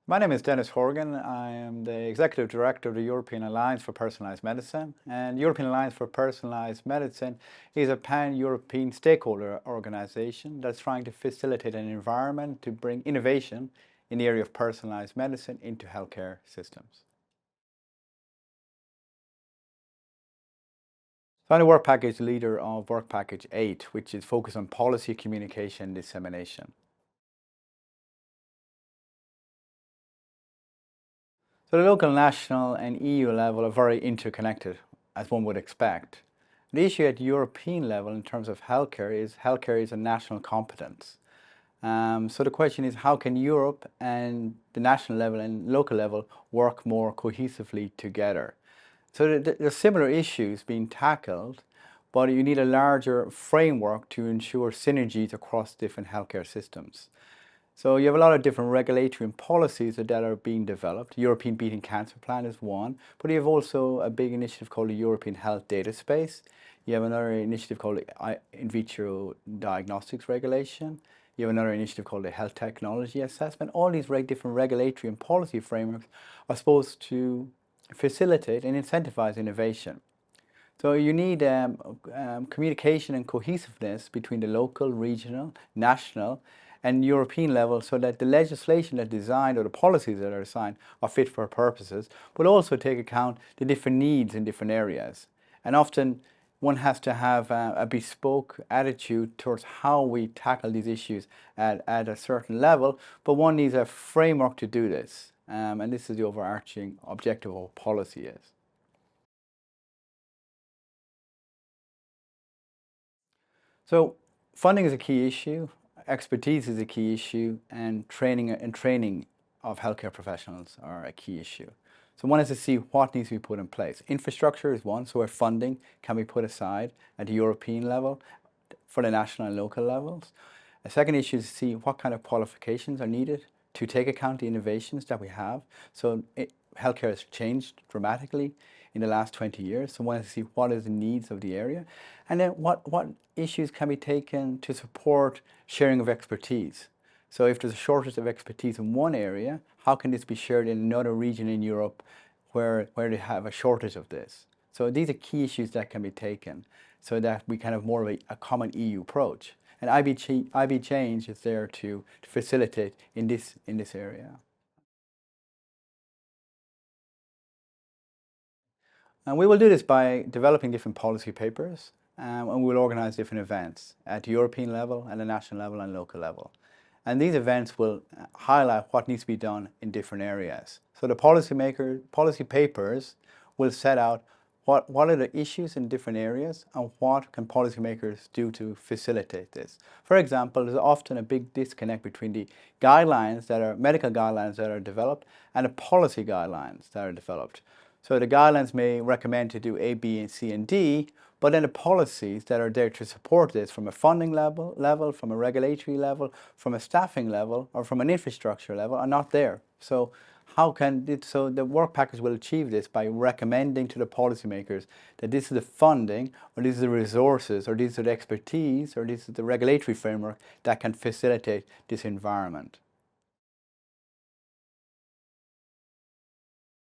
My name is Denis Horgan. I am the Executive Director of the European Alliance for Personalised Medicine. And European Alliance for Personalised Medicine is a pan-European stakeholder organisation that's trying to facilitate an environment to bring innovation in the area of personalised medicine into healthcare systems. So I'm the work package leader of Work Package 8, which is focused on policy, communication, and dissemination. So the local, national and EU level are very interconnected, as one would expect. The issue at European level in terms of healthcare is a national competence. So the question is, how can Europe and the national level and local level work more cohesively together? So there are similar issues being tackled, but you need a larger framework to ensure synergies across different healthcare systems. So you have a lot of different regulatory and policies that are being developed. European Beating Cancer Plan is one, but you have also a big initiative called the European Health Data Space. You have another initiative called the In Vitro Diagnostics Regulation. You have another initiative called the Health Technology Assessment. All these different regulatory and policy frameworks are supposed to facilitate and incentivize innovation. So you need communication and cohesiveness between the local, regional, national and European level so that the legislation that's designed or the policies that are designed are fit for purposes, but also take account the different needs in different areas. And often one has to have a bespoke attitude towards how we tackle these issues at a certain level, but one needs a framework to do this. And this is the overarching objective of what policy is. So funding is a key issue, expertise is a key issue, and training of healthcare professionals are a key issue. So one is to see what needs to be put in place. Infrastructure is one, so where funding can be put aside at the European level for the national and local levels. A second issue is to see what kind of qualifications are needed to take account the innovations that we have. So healthcare has changed dramatically in the last 20 years. So one has to see what is the needs of the area. And then what issues can be taken to support sharing of expertise. So if there's a shortage of expertise in one area, how can this be shared in another region in Europe where they have a shortage of this? So these are key issues that can be taken so that we can have more of a common EU approach. And iBeCHANGE is there to facilitate in this area. And we will do this by developing different policy papers, and we'll organise different events at the European level, and the national level and local level. And these events will highlight what needs to be done in different areas. So the policy papers will set out what are the issues in different areas and what can policymakers do to facilitate this. For example, there's often a big disconnect between the medical guidelines that are developed and the policy guidelines that are developed. So the guidelines may recommend to do A, B, and C, and D, but then the policies that are there to support this from a funding level, from a regulatory level, from a staffing level, or from an infrastructure level are not there. So so the work package will achieve this by recommending to the policymakers that this is the funding, or these are the resources, or these are the expertise, or this is the regulatory framework that can facilitate this environment.